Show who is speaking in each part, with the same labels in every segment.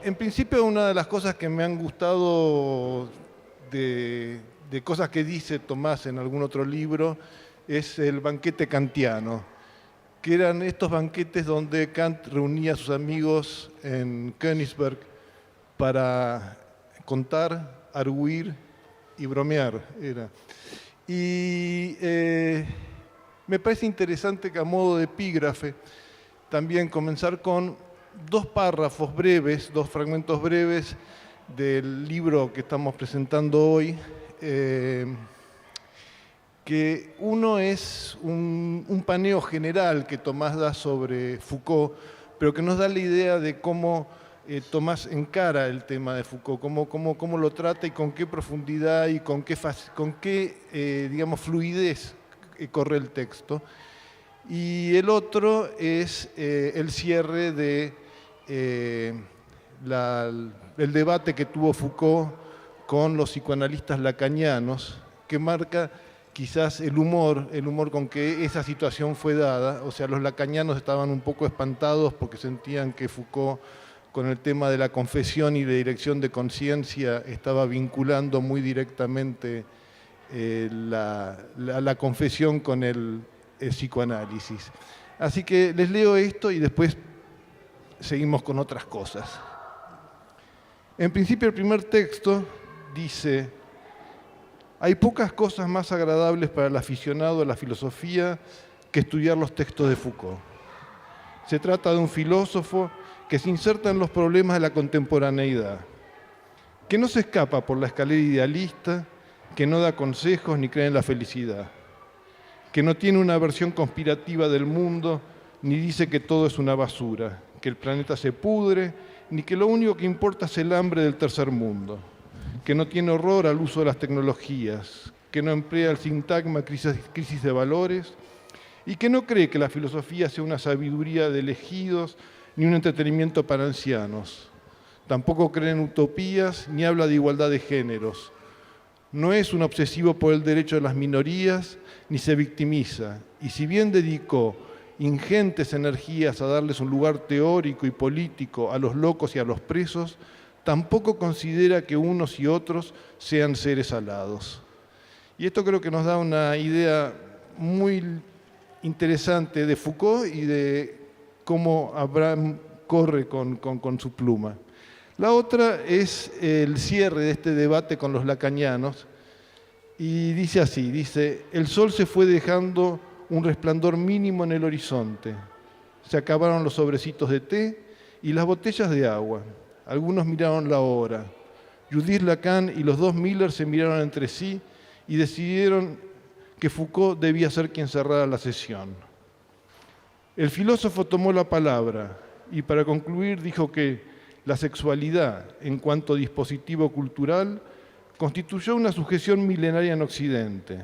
Speaker 1: En principio, una de las cosas que me han gustado de cosas que dice Tomás en algún otro libro es el banquete kantiano, que eran estos banquetes donde Kant reunía a sus amigos en Königsberg para contar, arguir y bromear. Y me parece interesante que a modo de epígrafe también comenzar con dos párrafos breves, dos fragmentos breves del libro que estamos presentando hoy, que uno es un paneo general que Tomás da sobre Foucault, pero que nos da la idea de cómo Tomás encara el tema de Foucault, cómo lo trata y con qué profundidad y con qué digamos, fluidez corre el texto. Y el otro es el cierre de el debate que tuvo Foucault con los psicoanalistas lacanianos, que marca quizás el humor con que esa situación fue dada. O sea, los lacanianos estaban un poco espantados porque sentían que Foucault, con el tema de la confesión y la dirección de conciencia, estaba vinculando muy directamente la confesión con el psicoanálisis. Así que les leo esto y después seguimos con otras cosas. En principio, el primer texto dice: hay pocas cosas más agradables para el aficionado a la filosofía que estudiar los textos de Foucault. Se trata de un filósofo que se inserta en los problemas de la contemporaneidad, que no se escapa por la escalera idealista, que no da consejos ni cree en la felicidad, que no tiene una versión conspirativa del mundo, ni dice que todo es una basura, que el planeta se pudre, ni que lo único que importa es el hambre del tercer mundo, que no tiene horror al uso de las tecnologías, que no emplea el sintagma crisis de valores, y que no cree que la filosofía sea una sabiduría de elegidos ni un entretenimiento para ancianos. Tampoco cree en utopías ni habla de igualdad de géneros. No es un obsesivo por el derecho de las minorías, ni se victimiza, y si bien dedicó ingentes energías a darles un lugar teórico y político a los locos y a los presos, tampoco considera que unos y otros sean seres alados. Y esto creo que nos da una idea muy interesante de Foucault y de cómo Abraham corre con su pluma. La otra es el cierre de este debate con los lacanianos, y dice así, dice: el sol se fue dejando un resplandor mínimo en el horizonte. Se acabaron los sobrecitos de té y las botellas de agua. Algunos miraron la hora. Judith Lacan y los dos Miller se miraron entre sí y decidieron que Foucault debía ser quien cerrara la sesión. El filósofo tomó la palabra y para concluir dijo que la sexualidad, en cuanto dispositivo cultural, constituyó una sujeción milenaria en Occidente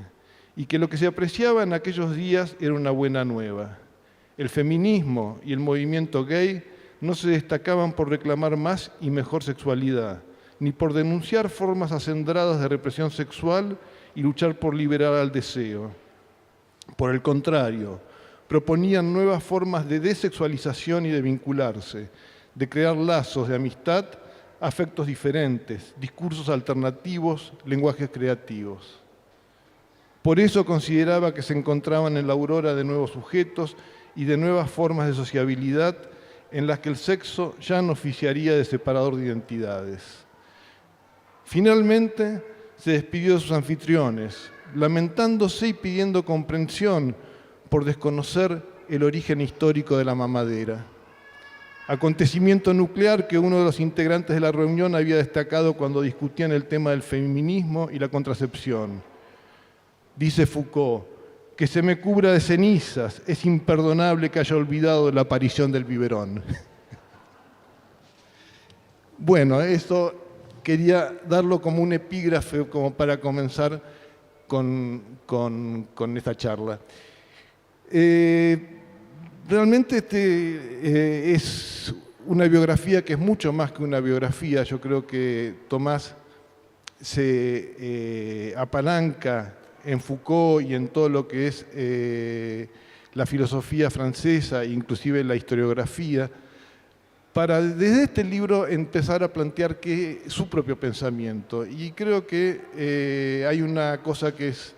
Speaker 1: y que lo que se apreciaba en aquellos días era una buena nueva. El feminismo y el movimiento gay no se destacaban por reclamar más y mejor sexualidad, ni por denunciar formas acendradas de represión sexual y luchar por liberar al deseo. Por el contrario, proponían nuevas formas de desexualización y de vincularse, de crear lazos de amistad, afectos diferentes, discursos alternativos, lenguajes creativos. Por eso consideraba que se encontraban en la aurora de nuevos sujetos y de nuevas formas de sociabilidad en las que el sexo ya no oficiaría de separador de identidades. Finalmente, se despidió de sus anfitriones, lamentándose y pidiendo comprensión por desconocer el origen histórico de la mamadera. Acontecimiento nuclear que uno de los integrantes de la reunión había destacado cuando discutían el tema del feminismo y la contracepción. Dice Foucault: que se me cubra de cenizas, es imperdonable que haya olvidado la aparición del biberón. Bueno, esto quería darlo como un epígrafe, como para comenzar con esta charla. Realmente es una biografía que es mucho más que una biografía. Yo creo que Tomás se apalanca en Foucault y en todo lo que es la filosofía francesa, inclusive la historiografía, para desde este libro empezar a plantear su propio pensamiento. Y creo que hay una cosa que es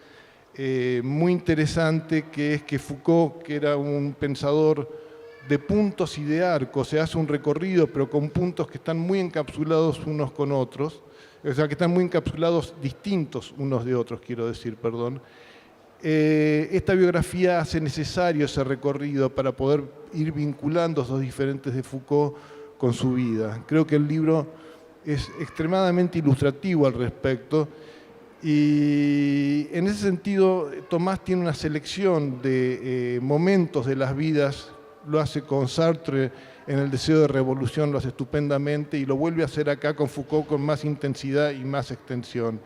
Speaker 1: muy interesante, que es que Foucault, que era un pensador de puntos y de arcos, se hace un recorrido, pero con puntos que están muy encapsulados unos con otros, o sea, que están muy encapsulados distintos unos de otros, quiero decir, perdón. Esta biografía hace necesario ese recorrido para poder ir vinculando esos diferentes de Foucault con su vida. Creo que el libro es extremadamente ilustrativo al respecto y en ese sentido Tomás tiene una selección de momentos de las vidas, lo hace con Sartre en El deseo de revolución, lo hace estupendamente y lo vuelve a hacer acá con Foucault con más intensidad y más extensión.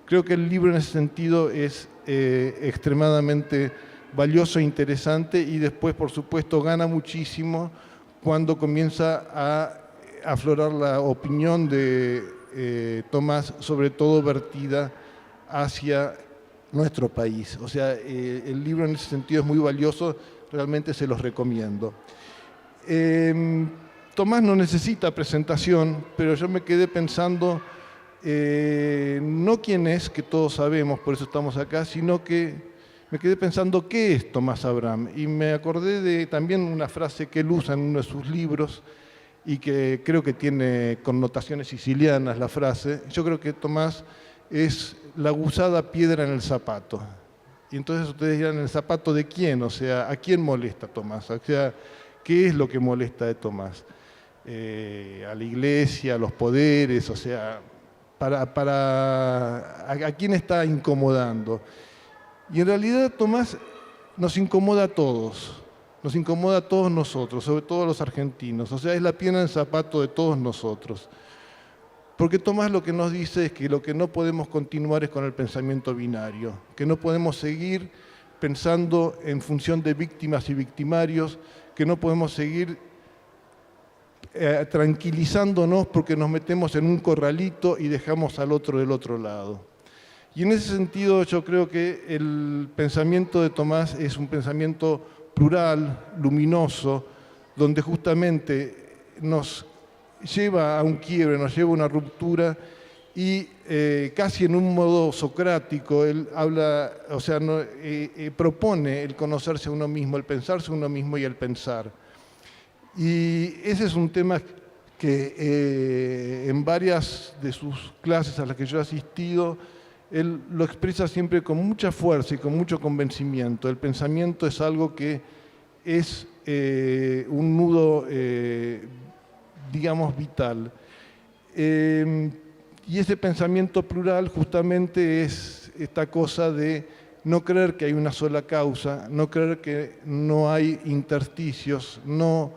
Speaker 1: Creo que el libro en ese sentido es extremadamente valioso e interesante y después, por supuesto, gana muchísimo cuando comienza a aflorar la opinión de Tomás, sobre todo vertida hacia nuestro país. O sea, el libro en ese sentido es muy valioso, realmente se los recomiendo. Tomás no necesita presentación, pero yo me quedé pensando no quién es, que todos sabemos, por eso estamos acá, sino que me quedé pensando qué es Tomás Abraham. Y me acordé de también una frase que él usa en uno de sus libros y que creo que tiene connotaciones sicilianas la frase. Yo creo que Tomás es la aguzada piedra en el zapato. Y entonces ustedes dirán, ¿el zapato de quién? O sea, ¿a quién molesta Tomás? O sea, ¿qué es lo que molesta de Tomás? A la iglesia, a los poderes, o sea, ¿a quién está incomodando? Y en realidad Tomás nos incomoda a todos nosotros, sobre todo a los argentinos, o sea, es la piedra en el zapato de todos nosotros. Porque Tomás lo que nos dice es que lo que no podemos continuar es con el pensamiento binario, que no podemos seguir pensando en función de víctimas y victimarios, que no podemos seguir tranquilizándonos porque nos metemos en un corralito y dejamos al otro del otro lado. Y en ese sentido yo creo que el pensamiento de Tomás es un pensamiento plural, luminoso, donde justamente nos lleva a un quiebre, nos lleva a una ruptura y casi en un modo socrático él habla, o sea, propone el conocerse a uno mismo, el pensarse a uno mismo y el pensar. Y ese es un tema que en varias de sus clases a las que yo he asistido, él lo expresa siempre con mucha fuerza y con mucho convencimiento. El pensamiento es algo que es un nudo, digamos, vital. Y ese pensamiento plural justamente es esta cosa de no creer que hay una sola causa, no creer que no hay intersticios, no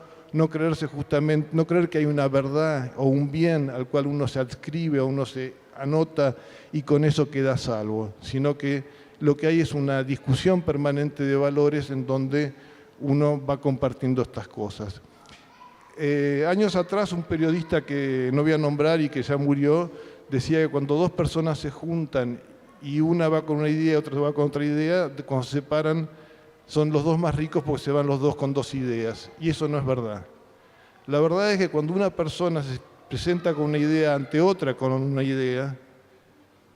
Speaker 1: creer que hay una verdad o un bien al cual uno se adscribe o uno se anota y con eso queda a salvo, sino que lo que hay es una discusión permanente de valores en donde uno va compartiendo estas cosas. Años atrás un periodista que no voy a nombrar y que ya murió, decía que cuando dos personas se juntan y una va con una idea y otra va con otra idea, cuando se separan son los dos más ricos porque se van los dos con dos ideas, y eso no es verdad. La verdad es que cuando una persona se presenta con una idea ante otra con una idea,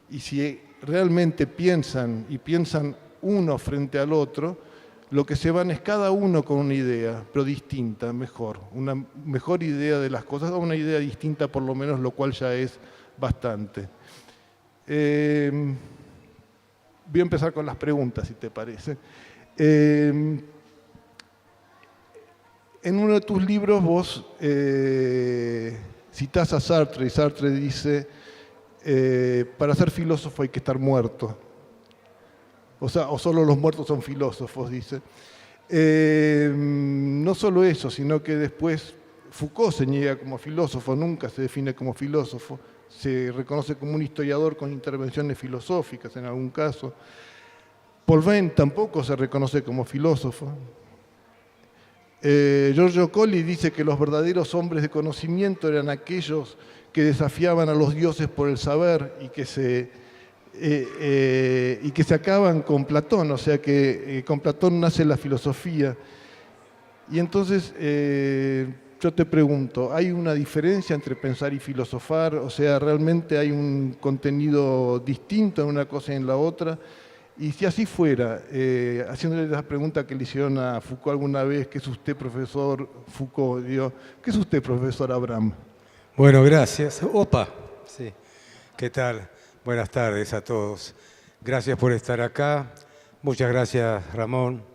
Speaker 1: y si realmente piensan y piensan uno frente al otro, lo que se van es cada uno con una idea, pero distinta, mejor, una mejor idea de las cosas, o una idea distinta por lo menos, lo cual ya es bastante. Voy a empezar con las preguntas, si te parece. En uno de tus libros vos citás a Sartre y Sartre dice, para ser filósofo hay que estar muerto. O sea, o solo los muertos son filósofos, dice. No solo eso, sino que después Foucault se niega como filósofo, nunca se define como filósofo, se reconoce como un historiador con intervenciones filosóficas en algún caso. Paul Venn tampoco se reconoce como filósofo. Giorgio Colli dice que los verdaderos hombres de conocimiento eran aquellos que desafiaban a los dioses por el saber y que se acaban con Platón, o sea que con Platón nace la filosofía. Y entonces yo te pregunto, ¿hay una diferencia entre pensar y filosofar? O sea, ¿realmente hay un contenido distinto en una cosa y en la otra? Y si así fuera, haciéndole la pregunta que le hicieron a Foucault alguna vez, ¿qué es usted, profesor Foucault? Digo, ¿qué es usted, profesor Abraham?
Speaker 2: Bueno, gracias. Opa, sí. ¿Qué tal? Buenas tardes a todos. Gracias por estar acá. Muchas gracias, Ramón.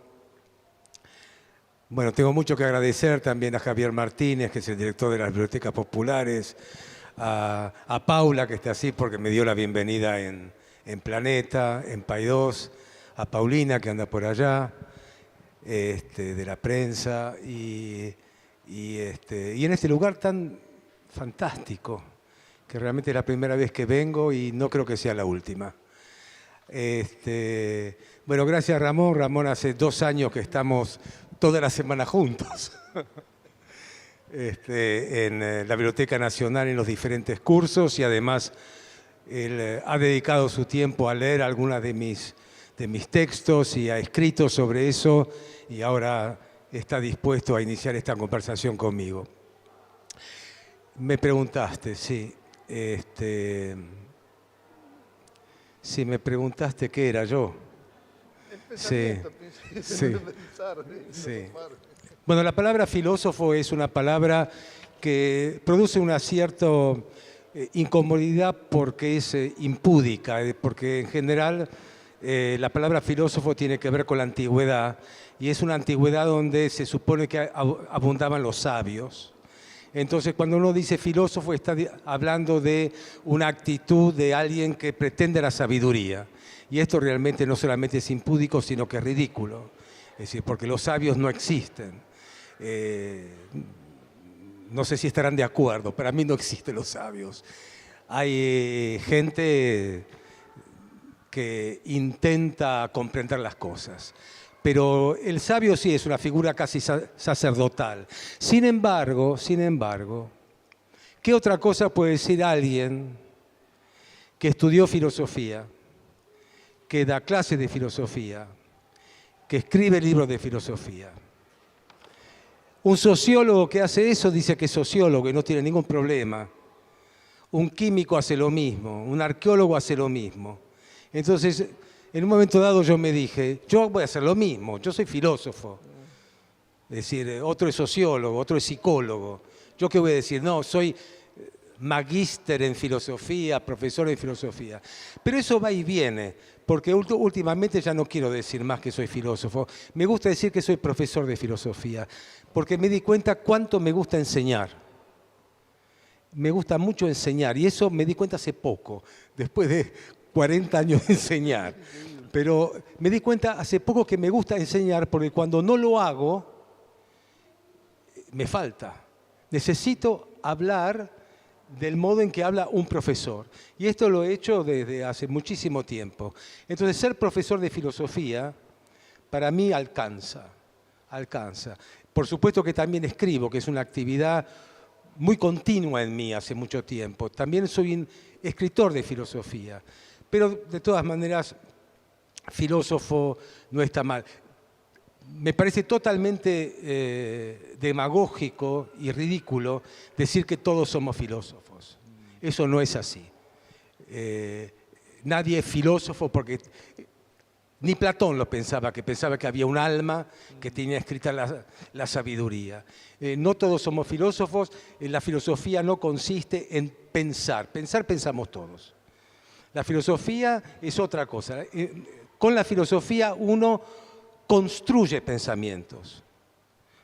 Speaker 2: Bueno, tengo mucho que agradecer también a Javier Martínez, que es el director de las Bibliotecas Populares, a Paula, que está así porque me dio la bienvenida en Planeta, en Paidós, a Paulina, que anda por allá, de la prensa, y en este lugar tan fantástico, que realmente es la primera vez que vengo y no creo que sea la última. Bueno, gracias Ramón. Ramón, hace 2 años que estamos toda la semana juntos en la Biblioteca Nacional en los diferentes cursos, y además él ha dedicado su tiempo a leer algunos de mis textos y ha escrito sobre eso, y ahora está dispuesto a iniciar esta conversación conmigo. Me preguntaste, sí. Si me preguntaste qué era yo. Sí, sí, sí. Bueno, la palabra filósofo es una palabra que produce una cierta incomodidad porque es impúdica, porque en general la palabra filósofo tiene que ver con la antigüedad, y es una antigüedad donde se supone que abundaban los sabios. Entonces, cuando uno dice filósofo, está hablando de una actitud de alguien que pretende la sabiduría. Y esto realmente no solamente es impúdico, sino que es ridículo. Es decir, porque los sabios no existen. No sé si estarán de acuerdo, para mí no existen los sabios. Hay gente que intenta comprender las cosas. Pero el sabio sí es una figura casi sacerdotal. Sin embargo, ¿qué otra cosa puede decir alguien que estudió filosofía, que da clases de filosofía, que escribe libros de filosofía? Un sociólogo que hace eso dice que es sociólogo y no tiene ningún problema. Un químico hace lo mismo, un arqueólogo hace lo mismo. Entonces, en un momento dado yo me dije, yo voy a hacer lo mismo, yo soy filósofo. Es decir, otro es sociólogo, otro es psicólogo. ¿Yo qué voy a decir? No, soy magíster en filosofía, profesor en filosofía. Pero eso va y viene, porque últimamente ya no quiero decir más que soy filósofo. Me gusta decir que soy profesor de filosofía, porque me di cuenta cuánto me gusta enseñar. Me gusta mucho enseñar, y eso me di cuenta hace poco, después de 40 años de enseñar. Pero me di cuenta hace poco que me gusta enseñar, porque cuando no lo hago, me falta. Necesito hablar del modo en que habla un profesor. Y esto lo he hecho desde hace muchísimo tiempo. Entonces, ser profesor de filosofía, para mí alcanza. Por supuesto que también escribo, que es una actividad muy continua en mí hace mucho tiempo. También soy un escritor de filosofía. Pero, de todas maneras, filósofo no está mal. Me parece totalmente demagógico y ridículo decir que todos somos filósofos. Eso no es así. Nadie es filósofo porque ni Platón lo pensaba, que había un alma que tenía escrita la sabiduría. No todos somos filósofos. La filosofía no consiste en pensar. Pensamos todos. La filosofía es otra cosa. Con la filosofía uno construye pensamientos,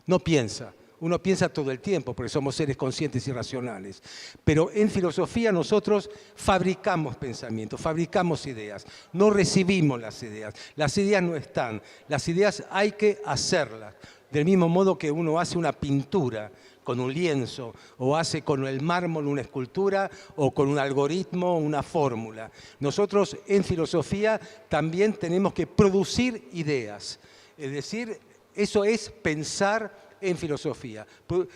Speaker 2: no piensa. Uno piensa todo el tiempo porque somos seres conscientes y racionales. Pero en filosofía nosotros fabricamos pensamientos, fabricamos ideas, no recibimos las ideas. Las ideas no están, las ideas hay que hacerlas. Del mismo modo que uno hace una pintura con un lienzo, o hace con el mármol una escultura, o con un algoritmo una fórmula. Nosotros en filosofía también tenemos que producir ideas. Es decir, eso es pensar en filosofía.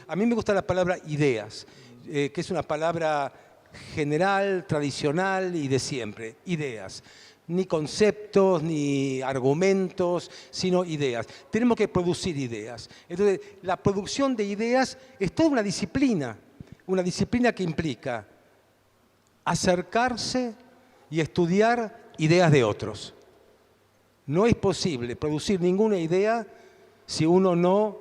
Speaker 2: A mí me gusta la palabra ideas, que es una palabra general, tradicional y de siempre. Ideas. ni conceptos, ni argumentos, sino ideas. Tenemos que producir ideas. Entonces, la producción de ideas es toda una disciplina que implica acercarse y estudiar ideas de otros. No es posible producir ninguna idea si uno no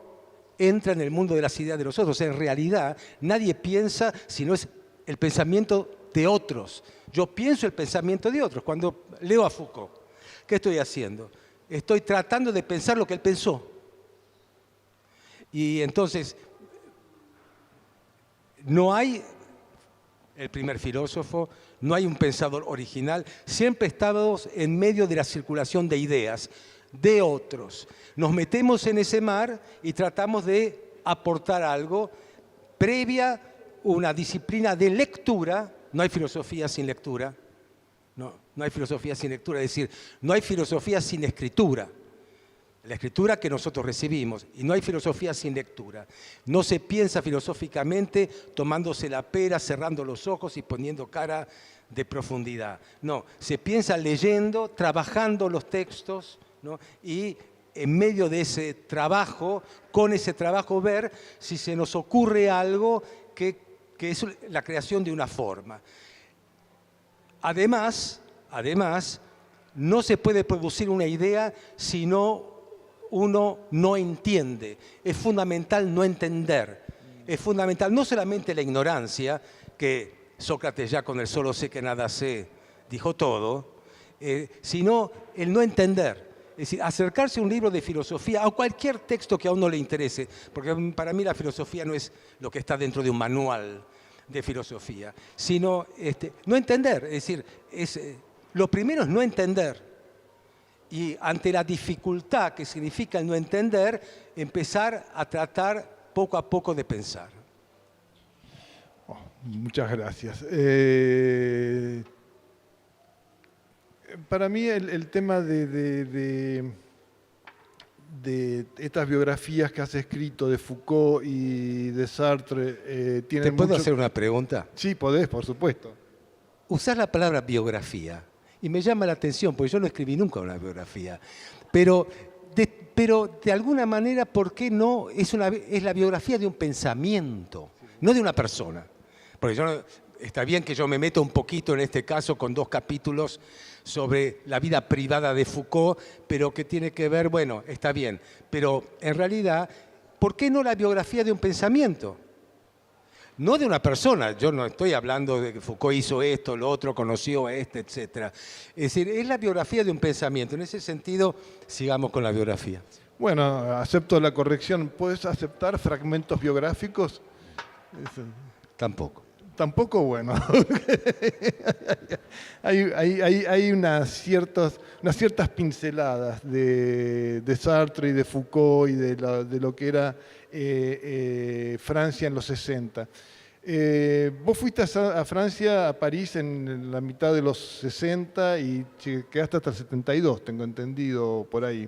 Speaker 2: entra en el mundo de las ideas de los otros. O sea, en realidad, nadie piensa si no es el pensamiento de otros. Yo pienso el pensamiento de otros. Cuando leo a Foucault, ¿qué estoy haciendo? Estoy tratando de pensar lo que él pensó. Y entonces, no hay el primer filósofo, no hay un pensador original, siempre estamos en medio de la circulación de ideas de otros. Nos metemos en ese mar y tratamos de aportar algo previa una disciplina de lectura. No hay filosofía sin lectura. No hay filosofía sin lectura, es decir, no hay filosofía sin escritura. La escritura que nosotros recibimos, y no hay filosofía sin lectura. No se piensa filosóficamente tomándose la pera, cerrando los ojos y poniendo cara de profundidad. No, se piensa leyendo, trabajando los textos, ¿no? Y en medio de ese trabajo, con ese trabajo ver si se nos ocurre algo que es la creación de una forma. Además, no se puede producir una idea si uno no entiende. Es fundamental no entender. Es fundamental no solamente la ignorancia, que Sócrates ya con el solo sé que nada sé dijo todo, sino el no entender. Es decir, acercarse a un libro de filosofía o cualquier texto que a uno le interese, porque para mí la filosofía no es lo que está dentro de un manual de filosofía, sino no entender. Es decir, lo primero es no entender. Y ante la dificultad que significa el no entender, empezar a tratar poco a poco de pensar.
Speaker 1: Muchas gracias. Para mí el tema de estas biografías que has escrito de Foucault y de Sartre tienen
Speaker 2: ¿Te puedo
Speaker 1: mucho...
Speaker 2: hacer una pregunta?
Speaker 1: Sí, podés, por supuesto.
Speaker 2: Usás la palabra biografía y me llama la atención porque yo no escribí nunca una biografía. Pero de alguna manera, ¿por qué no? Es la biografía de un pensamiento, no de una persona. Porque está bien que yo me meto un poquito en este caso con 2 capítulos sobre la vida privada de Foucault, pero que tiene que ver, bueno, está bien. Pero en realidad, ¿por qué no la biografía de un pensamiento? No de una persona. Yo no estoy hablando de que Foucault hizo esto, lo otro, conoció a este, etc. Es decir, es la biografía de un pensamiento. En ese sentido, sigamos con la biografía.
Speaker 1: Bueno, acepto la corrección. ¿Puedes aceptar fragmentos biográficos?
Speaker 2: Tampoco.
Speaker 1: Tampoco, bueno. hay unas ciertas pinceladas de Sartre y de Foucault y de lo que era Francia en los 60. Vos fuiste a Francia, a París, en la mitad de los 60 y quedaste hasta el 72, tengo entendido, por ahí.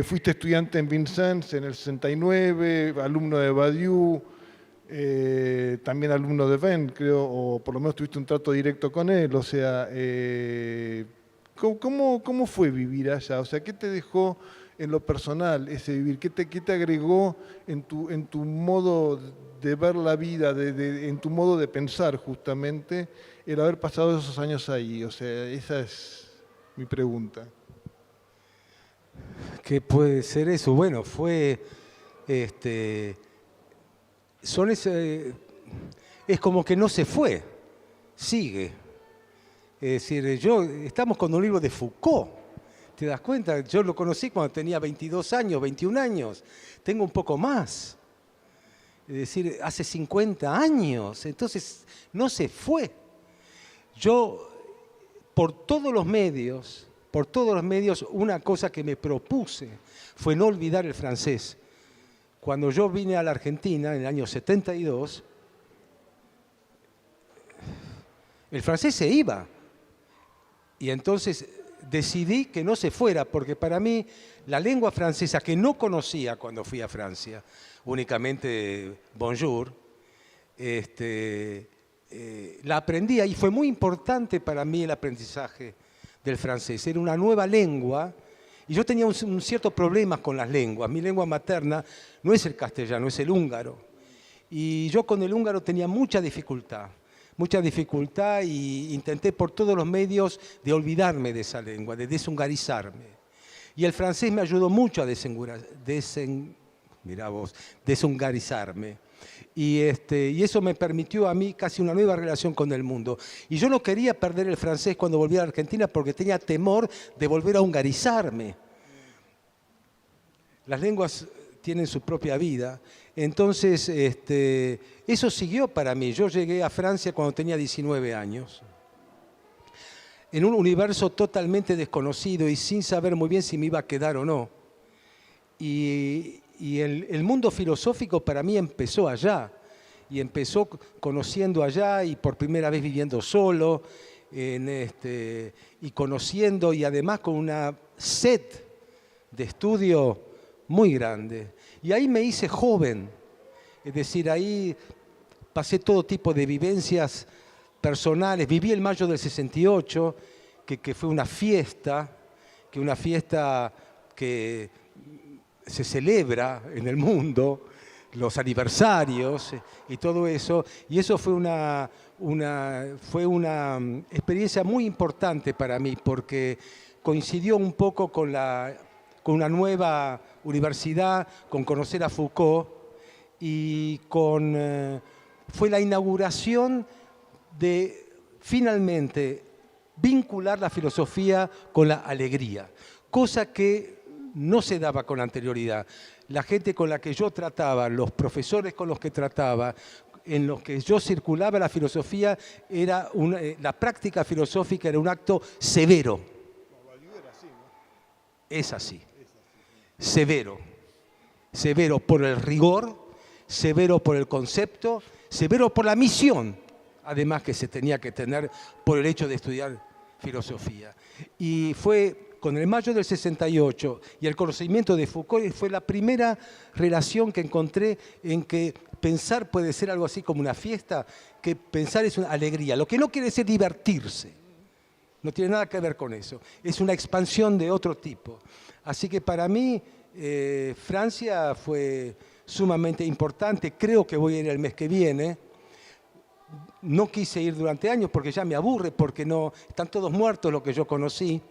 Speaker 1: Fuiste estudiante en Vincennes en el 69, alumno de Badiou, también alumno de Venn, creo, o por lo menos tuviste un trato directo con él. O sea, ¿cómo fue vivir allá? O sea, ¿qué te dejó en lo personal ese vivir? ¿Qué te agregó en tu modo de ver la vida, en tu modo de pensar justamente, el haber pasado esos años ahí? O sea, esa es mi pregunta.
Speaker 2: ¿Qué puede ser eso? Bueno, fue... es como que no se fue, sigue. Es decir, estamos con un libro de Foucault. ¿Te das cuenta? Yo lo conocí cuando tenía 22 años, 21 años. Tengo un poco más. Es decir, hace 50 años. Entonces, no se fue. Yo, por todos los medios, una cosa que me propuse fue no olvidar el francés. Cuando yo vine a la Argentina en el año 72, el francés se iba. Y entonces decidí que no se fuera, porque para mí la lengua francesa, que no conocía cuando fui a Francia, únicamente bonjour, la aprendía y fue muy importante para mí el aprendizaje del francés. Era una nueva lengua y yo tenía un cierto problema con las lenguas. Mi lengua materna no es el castellano, es el húngaro. Y yo con el húngaro tenía mucha dificultad y intenté por todos los medios de olvidarme de esa lengua, de deshungarizarme. Y el francés me ayudó mucho a deshungarizarme. Y eso me permitió a mí casi una nueva relación con el mundo. Y yo no quería perder el francés cuando volví a la Argentina porque tenía temor de volver a hungarizarme. Las lenguas tienen su propia vida. Entonces, eso siguió para mí. Yo llegué a Francia cuando tenía 19 años, en un universo totalmente desconocido y sin saber muy bien si me iba a quedar o no. Y el mundo filosófico para mí empezó allá. Y empezó conociendo allá y por primera vez viviendo solo, y conociendo y además con una sed de estudio muy grande. Y ahí me hice joven, es decir, ahí pasé todo tipo de vivencias personales. Viví el mayo del 68, que fue una fiesta que se celebra en el mundo, los aniversarios y todo eso. Y eso fue una experiencia muy importante para mí, porque coincidió un poco con una nueva universidad, con conocer a Foucault, y fue la inauguración de finalmente vincular la filosofía con la alegría, cosa que no se daba con anterioridad. La gente con la que yo trataba, los profesores con los que trataba, en los que yo circulaba la filosofía, la práctica filosófica era un acto severo. Es así. Severo por el rigor, severo por el concepto, severo por la misión, además que se tenía que tener por el hecho de estudiar filosofía. Y fue con el mayo del 68 y el conocimiento de Foucault, fue la primera relación que encontré en que pensar puede ser algo así como una fiesta, que pensar es una alegría, lo que no quiere decir divertirse. No tiene nada que ver con eso. Es una expansión de otro tipo. Así que para mí Francia fue sumamente importante. Creo que voy a ir el mes que viene. No quise ir durante años porque ya me aburre, porque no están todos muertos los que yo conocí.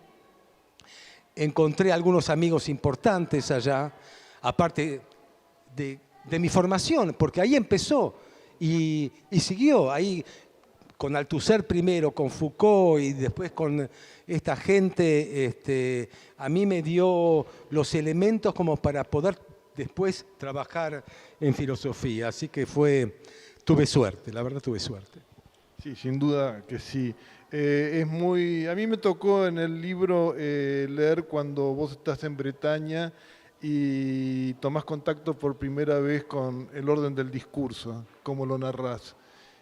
Speaker 2: Encontré algunos amigos importantes allá, aparte de mi formación, porque ahí empezó y siguió. Ahí con Althusser primero, con Foucault y después con esta gente, a mí me dio los elementos como para poder después trabajar en filosofía. Así que tuve suerte, la verdad tuve suerte.
Speaker 1: Sí, sin duda que sí. A mí me tocó en el libro leer cuando vos estás en Bretaña y tomás contacto por primera vez con el orden del discurso, cómo lo narrás.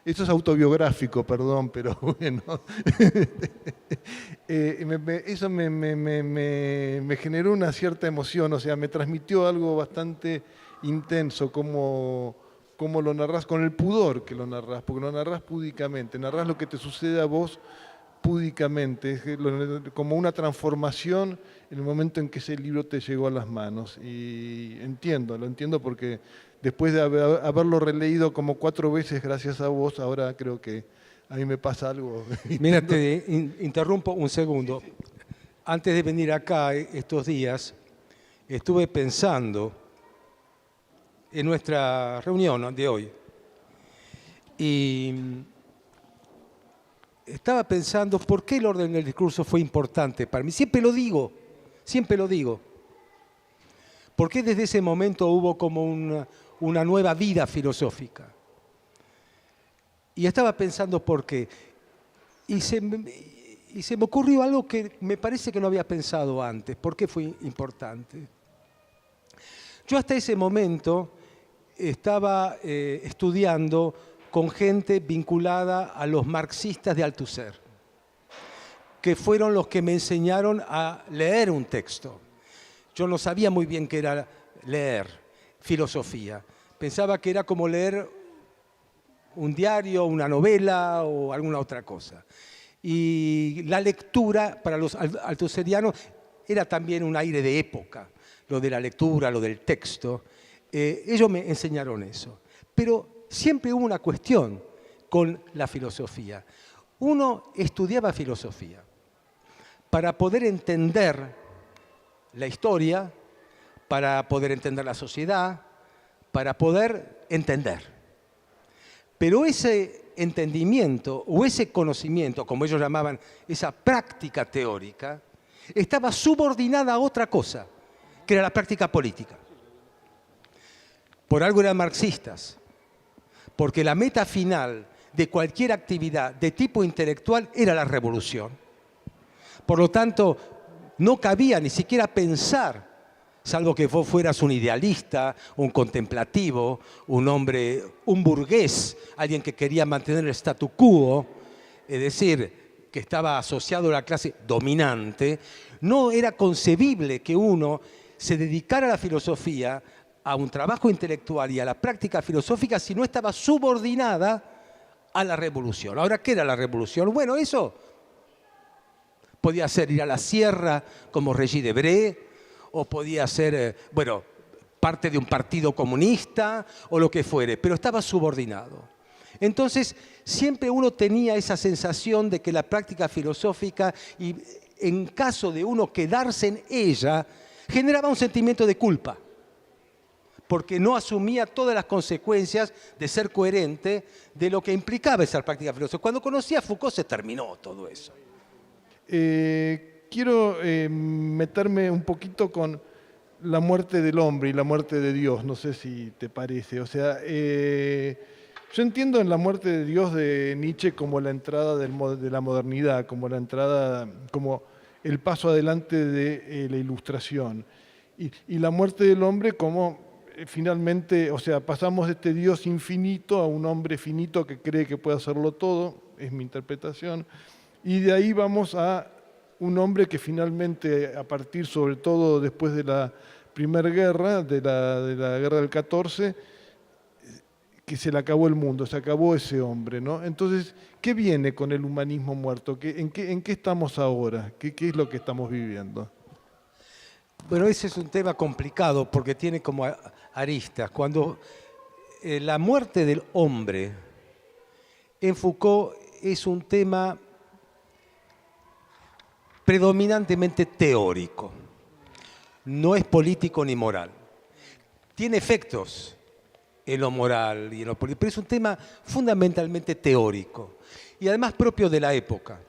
Speaker 1: Esto es autobiográfico, perdón, pero bueno. Eso me generó una cierta emoción, o sea, me transmitió algo bastante intenso, como lo narrás, con el pudor que lo narrás, porque lo narrás púdicamente, narrás lo que te sucede a vos púdicamente, como una transformación en el momento en que ese libro te llegó a las manos. Y lo entiendo porque después de haberlo releído como 4 veces gracias a vos, ahora creo que a mí me pasa algo.
Speaker 2: Mira, te interrumpo un segundo. Antes de venir acá estos días, estuve pensando en nuestra reunión de hoy. Y estaba pensando por qué el orden del discurso fue importante para mí. Siempre lo digo. ¿Por qué desde ese momento hubo como una nueva vida filosófica? Y estaba pensando por qué. Y se me ocurrió algo que me parece que no había pensado antes. ¿Por qué fue importante? Yo hasta ese momento estaba estudiando con gente vinculada a los marxistas de Althusser, que fueron los que me enseñaron a leer un texto. Yo no sabía muy bien qué era leer filosofía. Pensaba que era como leer un diario, una novela o alguna otra cosa. Y la lectura para los althusserianos era también un aire de época, lo de la lectura, lo del texto. Ellos me enseñaron eso. Pero siempre hubo una cuestión con la filosofía. Uno estudiaba filosofía para poder entender la historia, para poder entender la sociedad, para poder entender. Pero ese entendimiento o ese conocimiento, como ellos llamaban, esa práctica teórica, estaba subordinada a otra cosa, que era la práctica política. Por algo eran marxistas, porque la meta final de cualquier actividad de tipo intelectual era la revolución. Por lo tanto, no cabía ni siquiera pensar, salvo que vos fueras un idealista, un contemplativo, un hombre, un burgués, alguien que quería mantener el statu quo, es decir, que estaba asociado a la clase dominante, no era concebible que uno se dedicara a la filosofía, a un trabajo intelectual y a la práctica filosófica si no estaba subordinada a la revolución. Ahora, ¿qué era la revolución? Bueno, eso podía ser ir a la sierra como Regis Debray, o podía ser, bueno, parte de un partido comunista o lo que fuere, pero estaba subordinado. Entonces, siempre uno tenía esa sensación de que la práctica filosófica, y en caso de uno quedarse en ella, generaba un sentimiento de culpa, porque no asumía todas las consecuencias de ser coherente de lo que implicaba esa práctica filosófica. Cuando conocí a Foucault se terminó todo eso.
Speaker 1: Quiero meterme un poquito con la muerte del hombre y la muerte de Dios, no sé si te parece. O sea, yo entiendo en la muerte de Dios de Nietzsche como la entrada de la modernidad, como la entrada, como el paso adelante de la ilustración. Y la muerte del hombre como finalmente, o sea, pasamos de este Dios infinito a un hombre finito que cree que puede hacerlo todo, es mi interpretación, y de ahí vamos a un hombre que finalmente, a partir sobre todo después de la Primera Guerra, de la Guerra del 14, que se le acabó el mundo, se acabó ese hombre, ¿no? Entonces, ¿qué viene con el humanismo muerto? ¿En qué estamos ahora? ¿Qué es lo que estamos viviendo?
Speaker 2: Bueno, ese es un tema complicado porque tiene como aristas. Cuando la muerte del hombre en Foucault es un tema predominantemente teórico, no es político ni moral. Tiene efectos en lo moral y en lo político, pero es un tema fundamentalmente teórico y además propio de la época.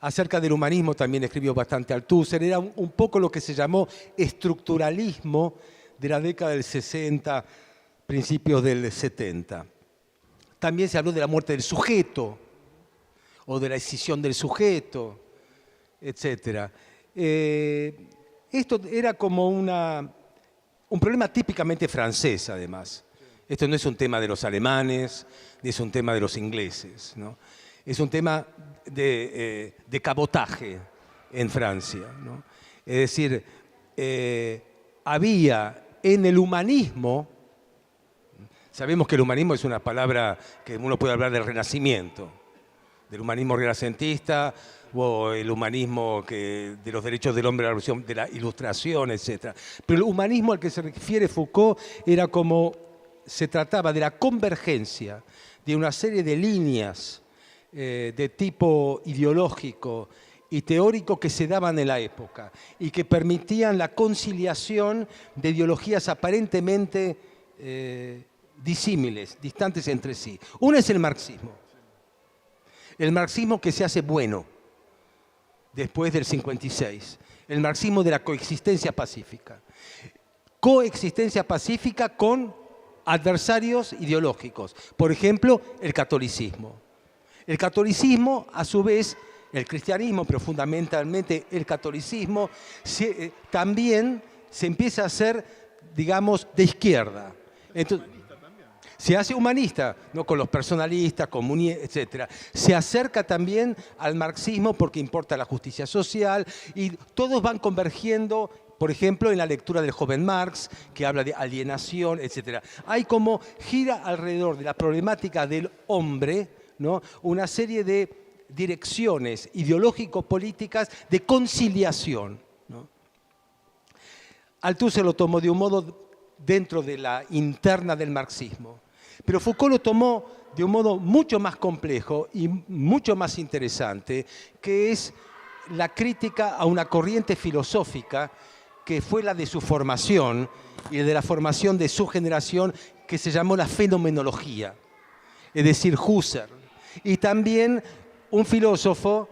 Speaker 2: Acerca del humanismo también escribió bastante Althusser, era un poco lo que se llamó estructuralismo de la década del 60, principios del 70. También se habló de la muerte del sujeto o de la escisión del sujeto, etc. Esto era como un problema típicamente francés, además. Esto no es un tema de los alemanes, ni es un tema de los ingleses, ¿no? Es un tema de cabotaje en Francia, ¿no? Es decir, había en el humanismo, sabemos que el humanismo es una palabra que uno puede hablar del Renacimiento, del humanismo renacentista o el humanismo de los derechos del hombre, de la Ilustración, etc. Pero el humanismo al que se refiere Foucault era como se trataba de la convergencia de una serie de líneas de tipo ideológico y teórico que se daban en la época y que permitían la conciliación de ideologías aparentemente disímiles, distantes entre sí. Una es el marxismo que se hace bueno después del 56, el marxismo de la coexistencia pacífica con adversarios ideológicos, por ejemplo, el catolicismo. El catolicismo, a su vez, el cristianismo, pero fundamentalmente el catolicismo, también se empieza a hacer, digamos, de izquierda. Entonces, se hace humanista, ¿no? Con los personalistas, etc. Se acerca también al marxismo porque importa la justicia social y todos van convergiendo, por ejemplo, en la lectura del joven Marx, que habla de alienación, etc. Hay como gira alrededor de la problemática del hombre, ¿no? Una serie de direcciones ideológico-políticas de conciliación, ¿no? Althusser lo tomó de un modo dentro de la interna del marxismo, pero Foucault lo tomó de un modo mucho más complejo y mucho más interesante, que es la crítica a una corriente filosófica que fue la de su formación y de la formación de su generación, que se llamó la fenomenología, es decir, Husserl. Y también un filósofo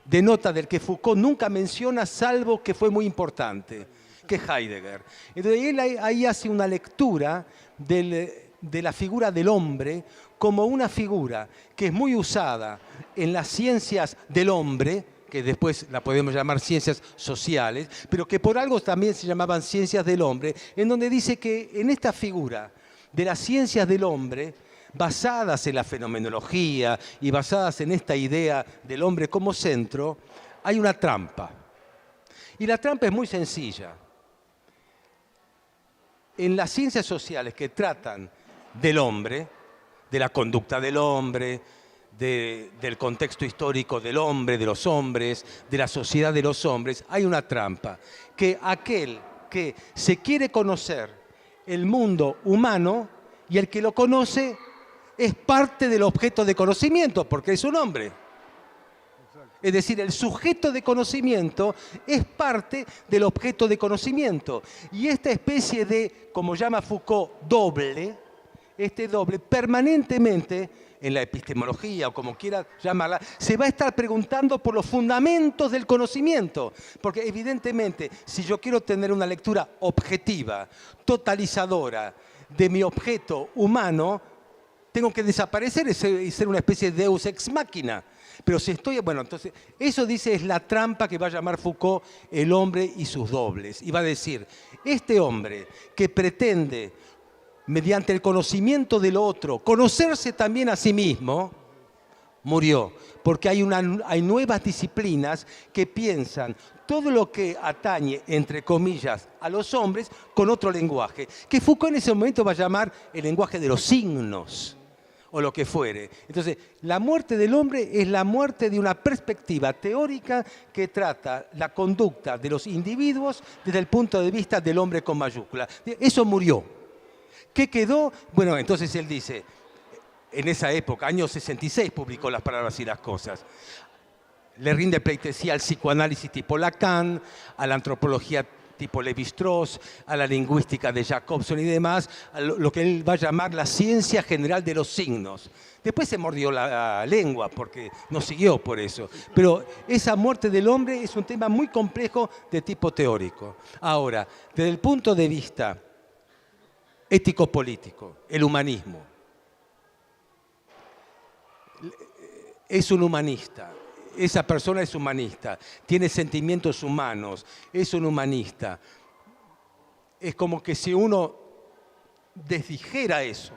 Speaker 2: de nota del que Foucault nunca menciona, salvo que fue muy importante, que es Heidegger. Entonces él ahí hace una lectura de la figura del hombre como una figura que es muy usada en las ciencias del hombre, que después la podemos llamar ciencias sociales, pero que por algo también se llamaban ciencias del hombre, en donde dice que en esta figura de las ciencias del hombre, basadas en la fenomenología y basadas en esta idea del hombre como centro, hay una trampa. Y la trampa es muy sencilla. En las ciencias sociales que tratan del hombre, de la conducta del hombre, del contexto histórico del hombre, de los hombres, de la sociedad de los hombres, hay una trampa, que aquel que se quiere conocer el mundo humano y el que lo conoce es parte del objeto de conocimiento, porque es un hombre. Es decir, el sujeto de conocimiento es parte del objeto de conocimiento. Y esta especie de, como llama Foucault, doble, este doble, permanentemente en la epistemología o como quiera llamarla, se va a estar preguntando por los fundamentos del conocimiento. Porque evidentemente, si yo quiero tener una lectura objetiva, totalizadora de mi objeto humano, tengo que desaparecer y ser una especie de deus ex machina. Pero si estoy, bueno, entonces, eso dice es la trampa que va a llamar Foucault el hombre y sus dobles. Y va a decir, este hombre que pretende, mediante el conocimiento del otro, conocerse también a sí mismo, murió. Porque hay nuevas disciplinas que piensan todo lo que atañe, entre comillas, a los hombres con otro lenguaje, que Foucault en ese momento va a llamar el lenguaje de los signos, o lo que fuere. Entonces, la muerte del hombre es la muerte de una perspectiva teórica que trata la conducta de los individuos desde el punto de vista del hombre con mayúscula. Eso murió. ¿Qué quedó? Bueno, entonces él dice, en esa época, año 66, publicó Las palabras y las cosas. Le rinde pleitesía al psicoanálisis tipo Lacan, a la antropología tipo Lévi-Strauss, a la lingüística de Jacobson y demás, a lo que él va a llamar la ciencia general de los signos. Después se mordió la lengua porque no siguió por eso. Pero esa muerte del hombre es un tema muy complejo de tipo teórico. Ahora, desde el punto de vista ético-político, el humanismo es un humanista. Esa persona es humanista, tiene sentimientos humanos, es un humanista. Es como que si uno desdijera eso,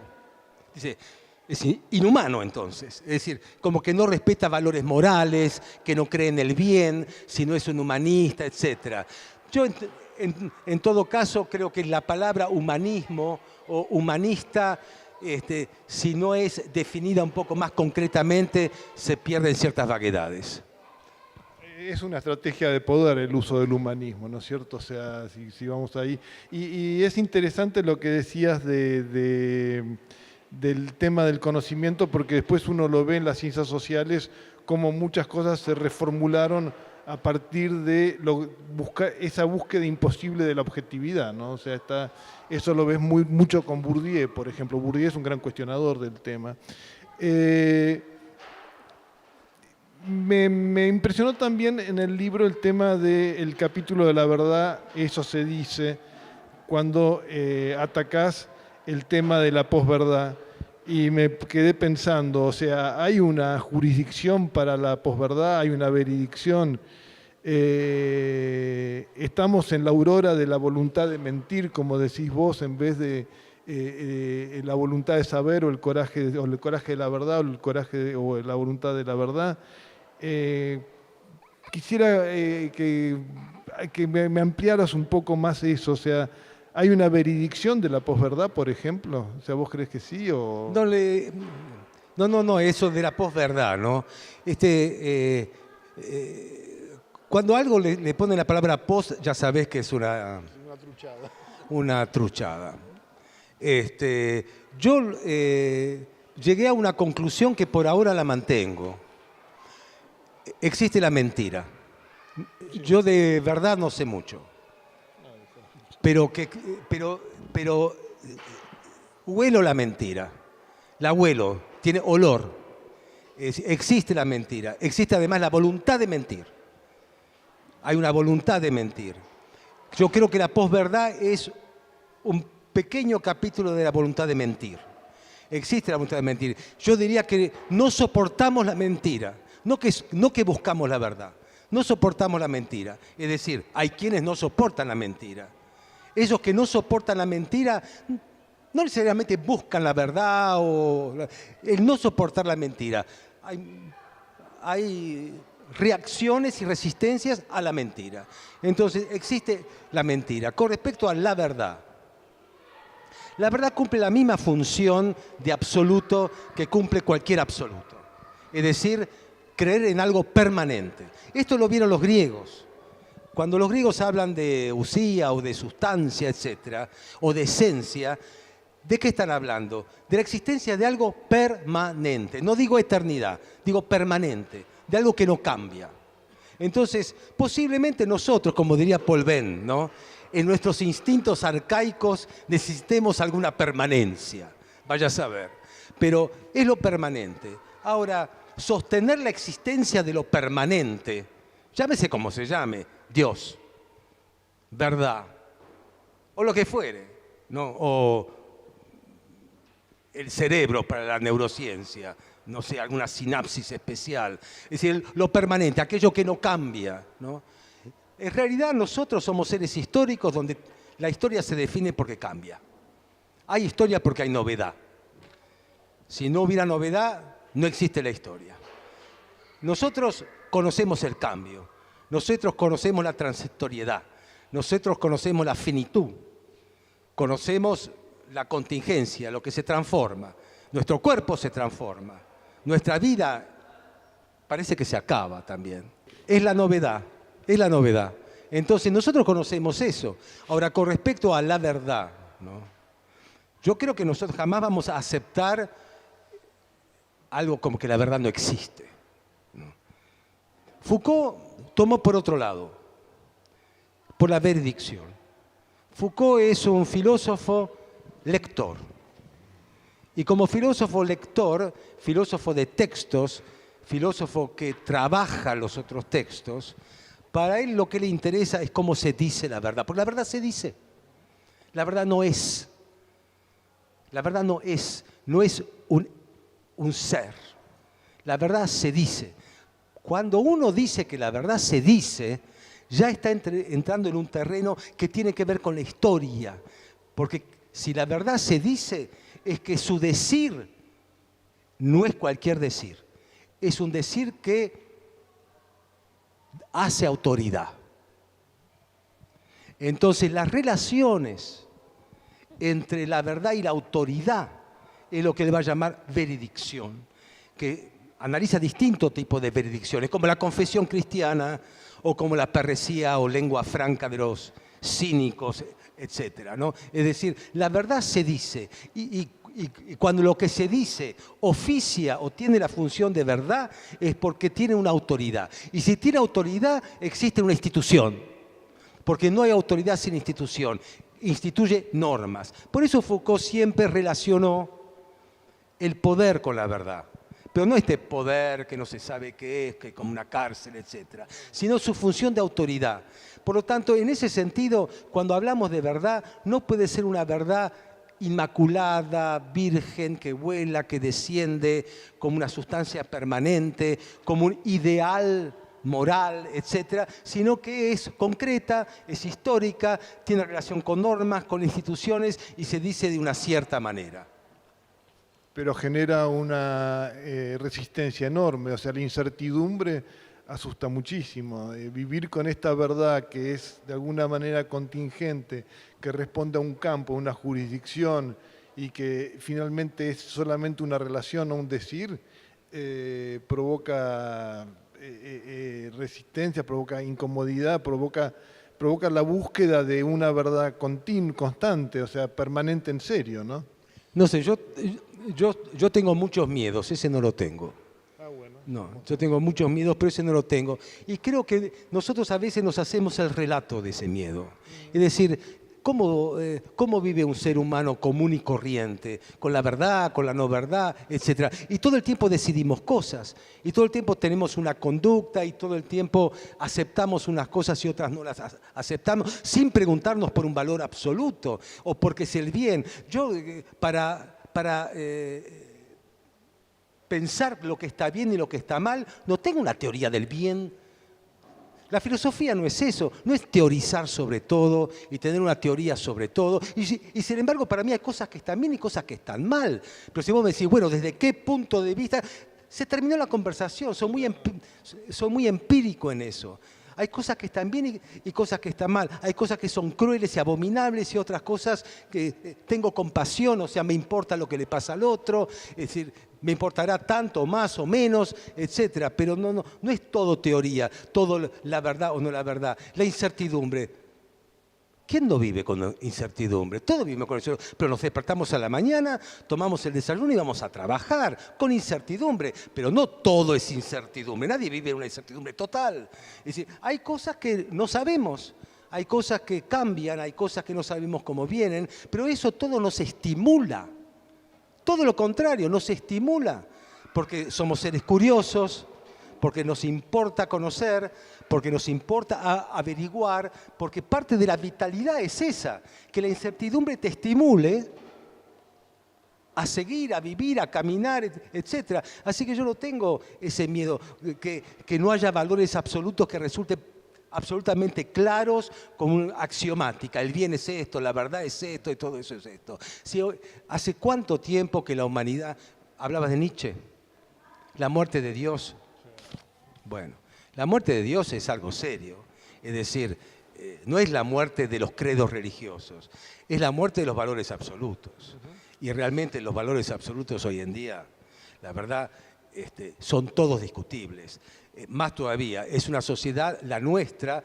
Speaker 2: dice, es inhumano entonces. Es decir, como que no respeta valores morales, que no cree en el bien, si no es un humanista, etc. Yo, en todo caso, creo que la palabra humanismo o humanista, si no es definida un poco más concretamente, se pierden ciertas vaguedades.
Speaker 1: Es una estrategia de poder el uso del humanismo, ¿no es cierto? O sea, si vamos ahí. Y es interesante lo que decías del tema del conocimiento, porque después uno lo ve en las ciencias sociales como muchas cosas se reformularon a partir de esa búsqueda imposible de la objetividad, ¿no? O sea, eso lo ves mucho con Bourdieu, por ejemplo. Bourdieu es un gran cuestionador del tema. Me impresionó también en el libro el tema del capítulo de la verdad, eso se dice, cuando atacás el tema de la posverdad. Y me quedé pensando, o sea, hay una jurisdicción para la posverdad, hay una veredicción. Estamos en la aurora de la voluntad de mentir, como decís vos, en vez de la voluntad de saber o el coraje de la verdad o la voluntad de la verdad. Quisiera que me ampliaras un poco más eso, o sea, ¿hay una veredicción de la posverdad, por ejemplo? O sea, ¿vos crees que sí o...?
Speaker 2: No, eso de la posverdad, ¿no? Cuando a algo le ponen la palabra post, ya sabes que es
Speaker 1: Una truchada.
Speaker 2: una truchada. Yo llegué a una conclusión que por ahora la mantengo. Existe la mentira. Yo de verdad no sé mucho, pero huelo la mentira. La huelo, tiene olor. Existe la mentira. Existe además la voluntad de mentir. Hay una voluntad de mentir. Yo creo que la posverdad es un pequeño capítulo de la voluntad de mentir. Existe la voluntad de mentir. Yo diría que no soportamos la mentira, no que buscamos la verdad. No soportamos la mentira. Es decir, hay quienes no soportan la mentira. Esos que no soportan la mentira no necesariamente buscan la verdad o el no soportar la mentira. Hay reacciones y resistencias a la mentira. Entonces existe la mentira. Con respecto a la verdad cumple la misma función de absoluto que cumple cualquier absoluto. Es decir, creer en algo permanente. Esto lo vieron los griegos. Cuando los griegos hablan de usía o de sustancia, etcétera, o de esencia, ¿de qué están hablando? De la existencia de algo permanente. No digo eternidad, digo permanente, de algo que no cambia. Entonces, posiblemente nosotros, como diría Paul Venn, ¿no?, en nuestros instintos arcaicos necesitemos alguna permanencia, vaya a saber. Pero es lo permanente. Ahora, sostener la existencia de lo permanente, llámese como se llame, Dios, verdad, o lo que fuere, ¿no?, o el cerebro para la neurociencia, no sé, alguna sinapsis especial. Es decir, lo permanente, aquello que no cambia, ¿no? En realidad nosotros somos seres históricos donde la historia se define porque cambia. Hay historia porque hay novedad. Si no hubiera novedad, no existe la historia. Nosotros conocemos el cambio, nosotros conocemos la transitoriedad, nosotros conocemos la finitud, conocemos la contingencia, lo que se transforma. Nuestro cuerpo se transforma, nuestra vida parece que se acaba también. Es la novedad. Es la novedad. Entonces nosotros conocemos eso. Ahora, con respecto a la verdad, ¿no?, yo creo que nosotros jamás vamos a aceptar algo como que la verdad no existe, ¿no? Foucault tomó por otro lado, por la veredicción. Foucault es un filósofo lector. Y como filósofo lector, filósofo de textos, filósofo que trabaja los otros textos, para él lo que le interesa es cómo se dice la verdad. Porque la verdad se dice. La verdad no es. La verdad no es un ser. La verdad se dice. Cuando uno dice que la verdad se dice, ya está entrando en un terreno que tiene que ver con la historia. Porque si la verdad se dice, es que su decir no es cualquier decir. Es un decir que hace autoridad. Entonces, las relaciones entre la verdad y la autoridad es lo que le va a llamar veredicción, que analiza distintos tipos de veredicciones, como la confesión cristiana o como la parresía o lengua franca de los cínicos, etcétera, ¿no? Es decir, la verdad se dice y cuando lo que se dice oficia o tiene la función de verdad es porque tiene una autoridad. Y si tiene autoridad, existe una institución. Porque no hay autoridad sin institución. Instituye normas. Por eso Foucault siempre relacionó el poder con la verdad. Pero no este poder que no se sabe qué es, que como una cárcel, etcétera, sino su función de autoridad. Por lo tanto, en ese sentido, cuando hablamos de verdad, no puede ser una verdad inmaculada, virgen, que vuela, que desciende como una sustancia permanente, como un ideal moral, etcétera, sino que es concreta, es histórica, tiene relación con normas, con instituciones y se dice de una cierta manera.
Speaker 1: Pero genera una resistencia enorme, o sea, la incertidumbre asusta muchísimo. Vivir con esta verdad que es de alguna manera contingente, que responde a un campo, a una jurisdicción, y que finalmente es solamente una relación o un decir, provoca resistencia, provoca incomodidad, provoca la búsqueda de una verdad constante, o sea, permanente en serio, ¿no?
Speaker 2: No sé, yo tengo muchos miedos, ese no lo tengo.
Speaker 1: Ah, bueno.
Speaker 2: No, yo tengo muchos miedos, pero ese no lo tengo. Y creo que nosotros a veces nos hacemos el relato de ese miedo. Es decir, ¿cómo vive un ser humano común y corriente? Con la verdad, con la no verdad, etcétera. Y todo el tiempo decidimos cosas. Y todo el tiempo tenemos una conducta y todo el tiempo aceptamos unas cosas y otras no las aceptamos sin preguntarnos por un valor absoluto o porque es el bien. Yo, para pensar lo que está bien y lo que está mal, no tengo una teoría del bien. La filosofía no es eso, no es teorizar sobre todo y tener una teoría sobre todo. Y sin embargo, para mí hay cosas que están bien y cosas que están mal. Pero si vos me decís, bueno, ¿desde qué punto de vista? Se terminó la conversación, soy muy empírico en eso. Hay cosas que están bien y cosas que están mal. Hay cosas que son crueles y abominables y otras cosas que tengo compasión, o sea, me importa lo que le pasa al otro, es decir, me importará tanto, más o menos, etcétera. Pero no es todo teoría, todo la verdad o no la verdad. La incertidumbre. ¿Quién no vive con incertidumbre? Todos vivimos con incertidumbre, pero nos despertamos a la mañana, tomamos el desayuno y vamos a trabajar con incertidumbre, pero no todo es incertidumbre, nadie vive en una incertidumbre total. Es decir, hay cosas que no sabemos, hay cosas que cambian, hay cosas que no sabemos cómo vienen, pero eso todo nos estimula, todo lo contrario, nos estimula, porque somos seres curiosos, porque nos importa conocer, porque nos importa averiguar, porque parte de la vitalidad es esa, que la incertidumbre te estimule a seguir, a vivir, a caminar, etc. Así que yo no tengo ese miedo, que no haya valores absolutos que resulten absolutamente claros como axiomática. El bien es esto, la verdad es esto y todo eso es esto. ¿Hace cuánto tiempo que la humanidad... Hablabas de Nietzsche, la muerte de Dios. Bueno, la muerte de Dios es algo serio, es decir, no es la muerte de los credos religiosos, es la muerte de los valores absolutos. Y realmente los valores absolutos hoy en día, la verdad, son todos discutibles. Más todavía, es una sociedad, la nuestra,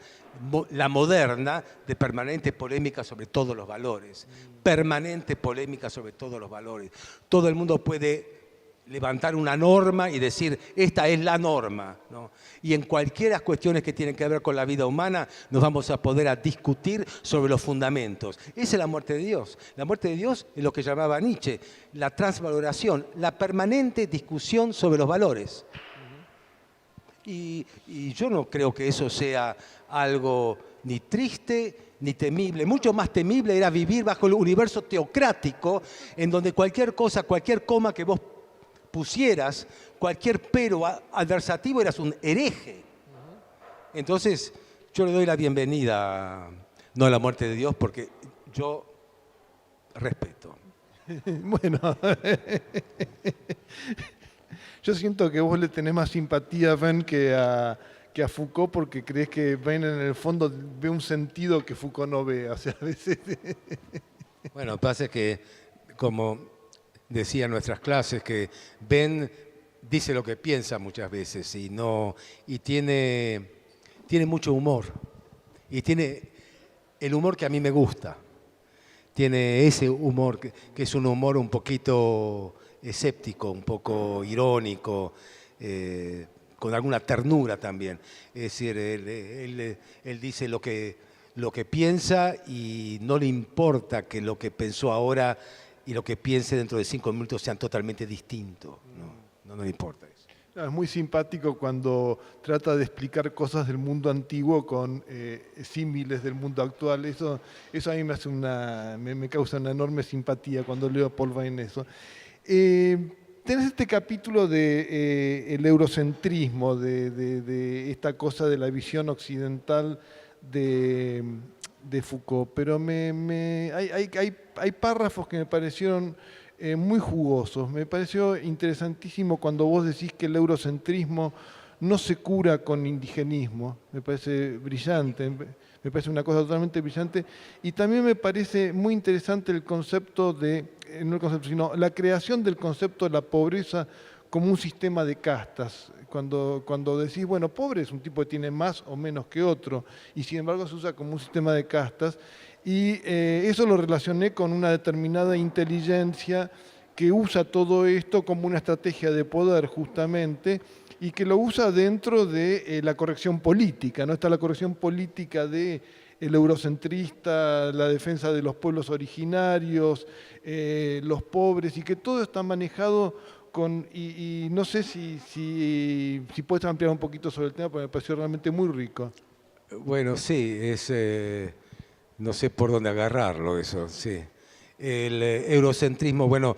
Speaker 2: la moderna, de permanente polémica sobre todos los valores, permanente polémica sobre todos los valores. Todo el mundo puede levantar una norma y decir, esta es la norma, ¿no? Y en cualquiera cuestiones que tienen que ver con la vida humana, nos vamos a poder discutir sobre los fundamentos. Esa es la muerte de Dios. La muerte de Dios es lo que llamaba Nietzsche, la transvaloración, la permanente discusión sobre los valores. Y yo no creo que eso sea algo ni triste ni temible. Mucho más temible era vivir bajo el universo teocrático, en donde cualquier cosa, cualquier coma que vos pusieras, cualquier pero adversativo, eras un hereje. Entonces, yo le doy la bienvenida, no a la muerte de Dios, porque yo respeto.
Speaker 1: Bueno, yo siento que vos le tenés más simpatía a Ben que a Foucault, porque crees que Ben en el fondo ve un sentido que Foucault no ve. O sea, a veces...
Speaker 2: Bueno, lo que pasa es que, como decía en nuestras clases, que Ben dice lo que piensa muchas veces y tiene mucho humor. Y tiene el humor que a mí me gusta. Tiene ese humor que es un humor un poquito escéptico, un poco irónico, con alguna ternura también. Es decir, él dice lo que piensa y no le importa que lo que pensó ahora y lo que piense dentro de 5 minutos sean totalmente distintos. No le importa eso.
Speaker 1: No, es muy simpático cuando trata de explicar cosas del mundo antiguo con símiles del mundo actual. Eso a mí me causa una enorme simpatía cuando leo a Paul Vine eso. Tenés este capítulo de el eurocentrismo, de esta cosa de la visión occidental de Foucault, pero hay párrafos que me parecieron muy jugosos. Me pareció interesantísimo cuando vos decís que el eurocentrismo no se cura con indigenismo. Me parece brillante, me parece una cosa totalmente brillante. Y también me parece muy interesante el concepto de no el concepto, sino la creación del concepto de la pobreza como un sistema de castas. Cuando decís, bueno, pobre es un tipo que tiene más o menos que otro, y sin embargo se usa como un sistema de castas, y eso lo relacioné con una determinada inteligencia que usa todo esto como una estrategia de poder justamente, y que lo usa dentro de la corrección política, ¿no? Está la corrección política de el eurocentrista, la defensa de los pueblos originarios, los pobres, y que todo está manejado y no sé si puedes ampliar un poquito sobre el tema, porque me pareció realmente muy rico.
Speaker 2: Bueno, sí, no sé por dónde agarrarlo eso, sí. El eurocentrismo, bueno,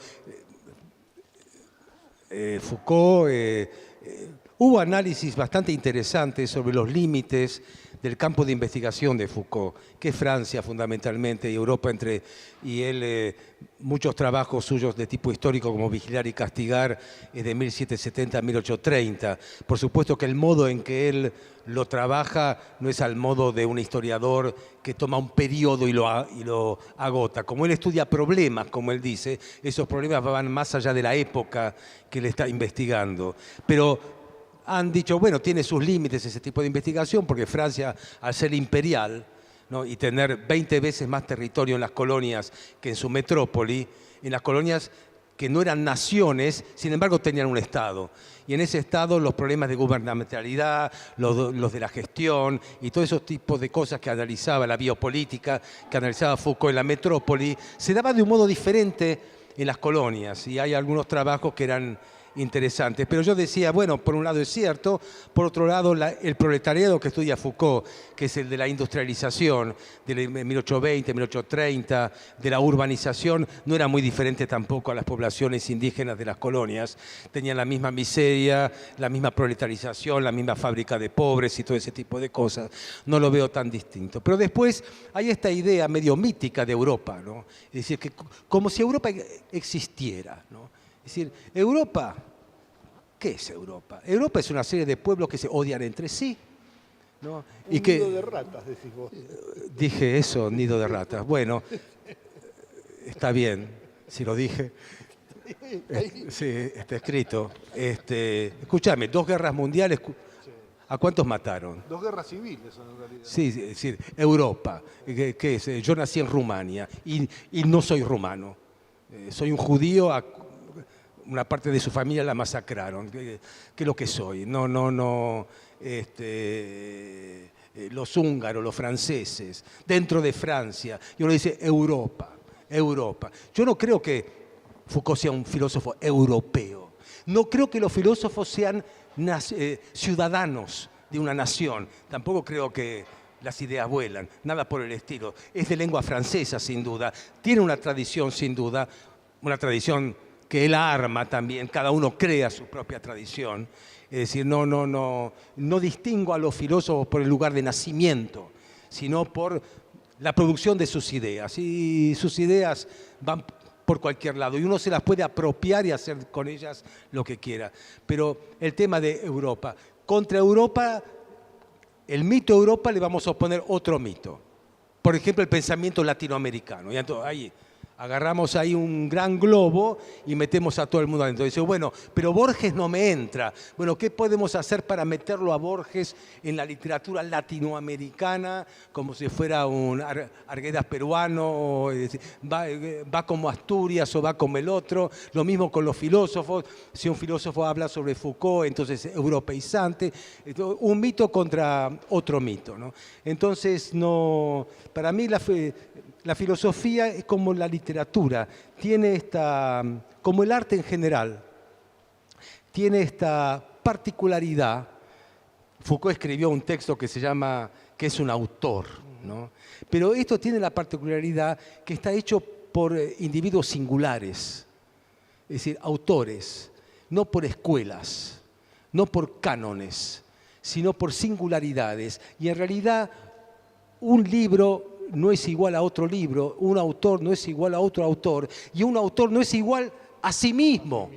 Speaker 2: Foucault, hubo análisis bastante interesantes sobre los límites del campo de investigación de Foucault, que es Francia fundamentalmente y Europa y él, muchos trabajos suyos de tipo histórico como Vigilar y Castigar es de 1770 a 1830. Por supuesto que el modo en que él lo trabaja no es al modo de un historiador que toma un periodo y lo agota. Como él estudia problemas, como él dice, esos problemas van más allá de la época que él está investigando. Pero han dicho, bueno, tiene sus límites ese tipo de investigación, porque Francia, al ser imperial, ¿no? Y tener 20 veces más territorio en las colonias que en su metrópoli, en las colonias que no eran naciones, sin embargo tenían un Estado. Y en ese Estado los problemas de gubernamentalidad, los de la gestión y todos esos tipos de cosas que analizaba la biopolítica, que analizaba Foucault en la metrópoli, se daba de un modo diferente en las colonias. Y hay algunos trabajos que eran interesantes. Pero yo decía, bueno, por un lado es cierto, por otro lado el proletariado que estudia Foucault, que es el de la industrialización, de 1820, 1830, de la urbanización, no era muy diferente tampoco a las poblaciones indígenas de las colonias. Tenían la misma miseria, la misma proletarización, la misma fábrica de pobres y todo ese tipo de cosas. No lo veo tan distinto. Pero después hay esta idea medio mítica de Europa, ¿no? Es decir, que como si Europa existiera, ¿no? Es decir, Europa, ¿qué es Europa? Europa es una serie de pueblos que se odian entre sí, ¿no?
Speaker 1: Un nido de ratas, decís vos.
Speaker 2: Dije eso, nido de ratas. Bueno, está bien, si lo dije. Sí, está escrito. Escúchame, 2 guerras mundiales, ¿a cuántos mataron?
Speaker 1: 2 guerras civiles en realidad.
Speaker 2: Sí, es decir, Europa, ¿qué es? Yo nací en Rumania y no soy rumano. Soy un judío, una parte de su familia la masacraron, que es lo que soy. Los húngaros, los franceses, dentro de Francia. Y uno dice Europa, Europa. Yo no creo que Foucault sea un filósofo europeo. No creo que los filósofos sean ciudadanos de una nación. Tampoco creo que las ideas vuelan, nada por el estilo. Es de lengua francesa, sin duda. Tiene una tradición, sin duda, una tradición que él arma también, cada uno crea su propia tradición. Es decir, no distingo a los filósofos por el lugar de nacimiento, sino por la producción de sus ideas. Y sus ideas van por cualquier lado y uno se las puede apropiar y hacer con ellas lo que quiera. Pero el tema de Europa, contra Europa, el mito Europa le vamos a oponer otro mito. Por ejemplo, el pensamiento latinoamericano. Y entonces, ahí agarramos ahí un gran globo y metemos a todo el mundo adentro. Dice, bueno, pero Borges no me entra. Bueno, ¿qué podemos hacer para meterlo a Borges en la literatura latinoamericana como si fuera un Arguedas peruano? Es decir, va como Asturias o va como el otro. Lo mismo con los filósofos. Si un filósofo habla sobre Foucault, entonces europeizante. Un mito contra otro mito, ¿no? Entonces, para mí la filosofía es como la literatura, tiene como el arte en general, tiene esta particularidad. Foucault escribió un texto que se llama, que es un autor, ¿no? Pero esto tiene la particularidad que está hecho por individuos singulares, es decir, autores, no por escuelas, no por cánones, sino por singularidades. Y en realidad un libro no es igual a otro libro, un autor no es igual a otro autor, y un autor no es igual a sí mismo.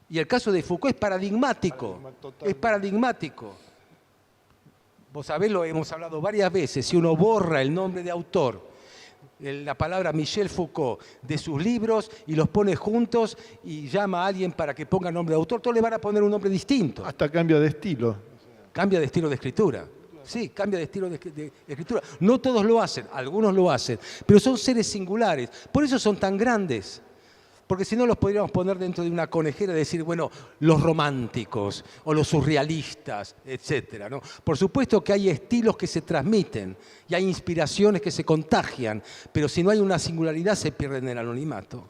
Speaker 2: Y el caso de Foucault es paradigmático, es paradigmático. Vos sabés, lo hemos hablado varias veces, si uno borra el nombre de autor la palabra Michel Foucault de sus libros y los pone juntos y llama a alguien para que ponga nombre de autor, todos le van a poner un nombre distinto.
Speaker 1: Hasta cambia de estilo.
Speaker 2: Cambia de estilo de escritura. Sí, cambia de estilo de escritura. No todos lo hacen, algunos lo hacen, pero son seres singulares. Por eso son tan grandes. Porque si no los podríamos poner dentro de una conejera y decir, bueno, los románticos o los surrealistas, etcétera, ¿no? Por supuesto que hay estilos que se transmiten y hay inspiraciones que se contagian, pero si no hay una singularidad se pierde en el anonimato.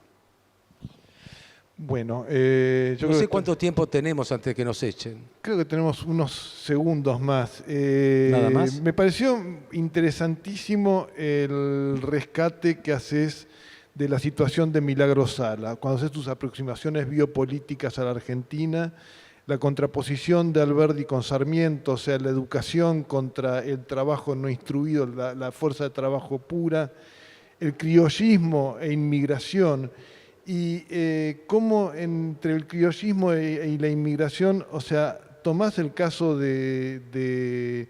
Speaker 1: Bueno,
Speaker 2: no sé cuánto tiempo tenemos antes de que nos echen.
Speaker 1: Creo que tenemos unos segundos más.
Speaker 2: ¿Nada más?
Speaker 1: Me pareció interesantísimo el rescate que haces de la situación de Milagro Sala, cuando haces tus aproximaciones biopolíticas a la Argentina, la contraposición de Alberdi con Sarmiento, o sea, la educación contra el trabajo no instruido, la fuerza de trabajo pura, el criollismo e inmigración, y cómo entre el criollismo y la inmigración, o sea, tomás el caso de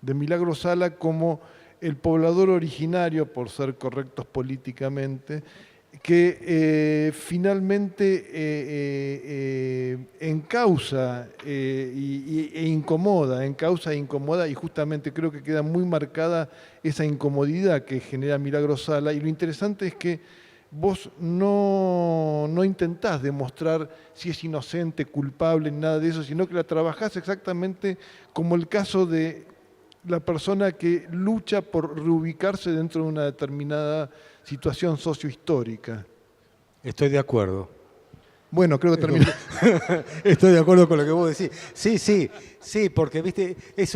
Speaker 1: Milagro Sala como el poblador originario, por ser correctos políticamente, que finalmente encausa e incomoda, y justamente creo que queda muy marcada esa incomodidad que genera Milagro Sala, y lo interesante es que vos no intentás demostrar si es inocente, culpable, ni nada de eso, sino que la trabajás exactamente como el caso de la persona que lucha por reubicarse dentro de una determinada situación sociohistórica.
Speaker 2: Estoy de acuerdo.
Speaker 1: Bueno, creo que terminé.
Speaker 2: Estoy de acuerdo con lo que vos decís. Sí, porque viste, es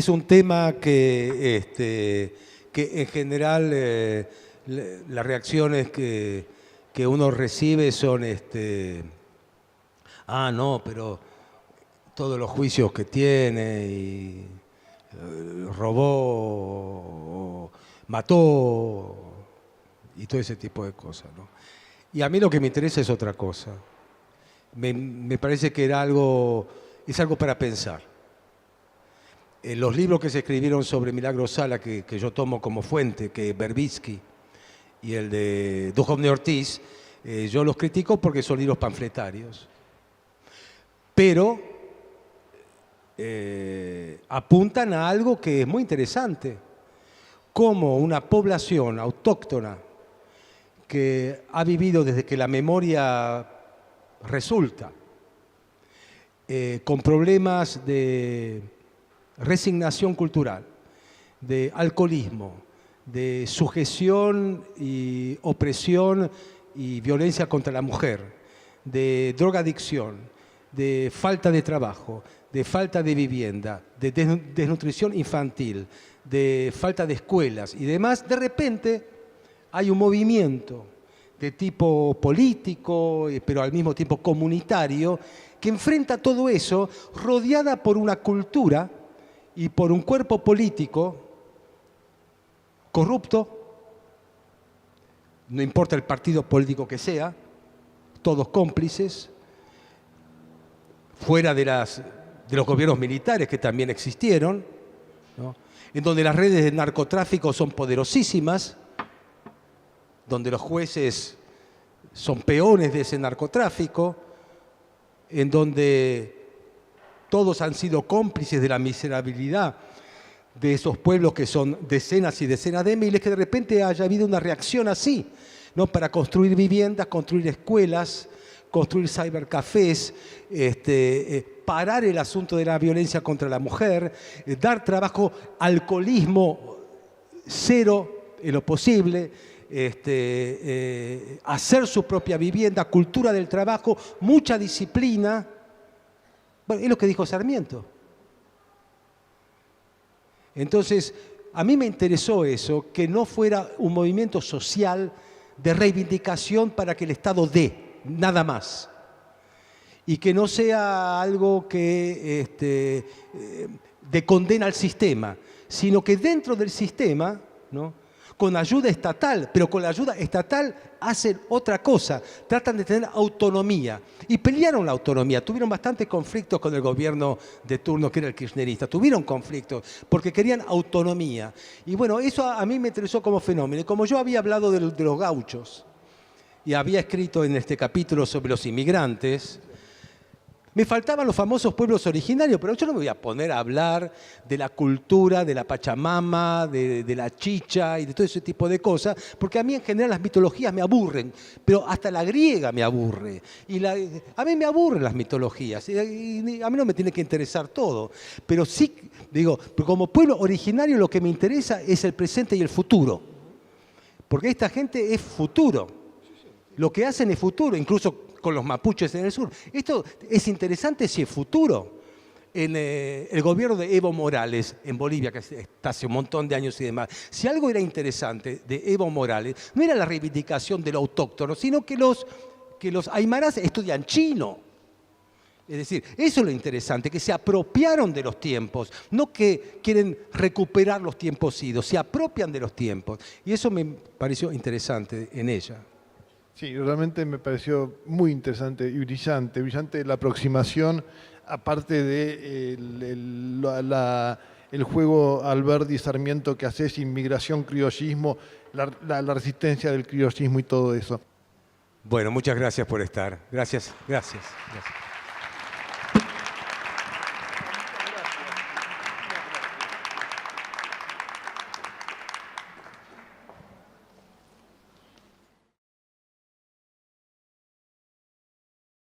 Speaker 2: un tema que en general las reacciones que uno recibe son no, pero todos los juicios que tiene y robó, mató y todo ese tipo de cosas, ¿no? Y a mí lo que me interesa es otra cosa. Me parece que es algo para pensar. Los libros que se escribieron sobre Milagro Sala, que yo tomo como fuente, que es Verbitsky y el de Duhovne Ortiz, yo los critico porque son libros panfletarios. Pero apuntan a algo que es muy interesante, como una población autóctona que ha vivido desde que la memoria resulta, con problemas de resignación cultural, de alcoholismo, de sujeción y opresión y violencia contra la mujer, de drogadicción, de falta de trabajo, de falta de vivienda, de desnutrición infantil, de falta de escuelas y demás, de repente hay un movimiento de tipo político, pero al mismo tiempo comunitario, que enfrenta todo eso rodeada por una cultura y por un cuerpo político corrupto, no importa el partido político que sea, todos cómplices, fuera de los gobiernos militares que también existieron, ¿no? En donde las redes de narcotráfico son poderosísimas, donde los jueces son peones de ese narcotráfico, en donde todos han sido cómplices de la miserabilidad de esos pueblos que son decenas y decenas de miles, que de repente haya habido una reacción así, ¿no? Para construir viviendas, construir escuelas, construir cybercafés, parar el asunto de la violencia contra la mujer, dar trabajo, alcoholismo cero en lo posible, hacer su propia vivienda, cultura del trabajo, mucha disciplina. Bueno, es lo que dijo Sarmiento. Entonces, a mí me interesó eso, que no fuera un movimiento social de reivindicación para que el Estado dé, nada más. Y que no sea algo que de condena al sistema, sino que dentro del sistema, ¿no?, con ayuda estatal, pero con la ayuda estatal hacen otra cosa, tratan de tener autonomía. Y pelearon la autonomía, tuvieron bastantes conflictos con el gobierno de turno, que era el kirchnerista, tuvieron conflictos porque querían autonomía. Y bueno, eso a mí me interesó como fenómeno. Y como yo había hablado de los gauchos y había escrito en este capítulo sobre los inmigrantes, me faltaban los famosos pueblos originarios, pero yo no me voy a poner a hablar de la cultura, de la Pachamama, de la chicha y de todo ese tipo de cosas, porque a mí en general las mitologías me aburren, pero hasta la griega me aburre. A mí me aburren las mitologías, y a mí no me tiene que interesar todo, pero sí, digo, como pueblo originario lo que me interesa es el presente y el futuro, porque esta gente es futuro, lo que hacen es futuro, incluso con los mapuches en el sur. Esto es interesante si es futuro. En el gobierno de Evo Morales en Bolivia, que está hace un montón de años y demás, si algo era interesante de Evo Morales, no era la reivindicación de lo autóctono, sino que los aymaras estudian chino. Es decir, eso es lo interesante, que se apropiaron de los tiempos, no que quieren recuperar los tiempos idos, se apropian de los tiempos. Y eso me pareció interesante en ella.
Speaker 1: Sí, realmente me pareció muy interesante y brillante la aproximación, aparte de el juego Alberdi y Sarmiento que haces, inmigración, criollismo, la resistencia del criollismo y todo eso.
Speaker 2: Bueno, muchas gracias por estar. Gracias.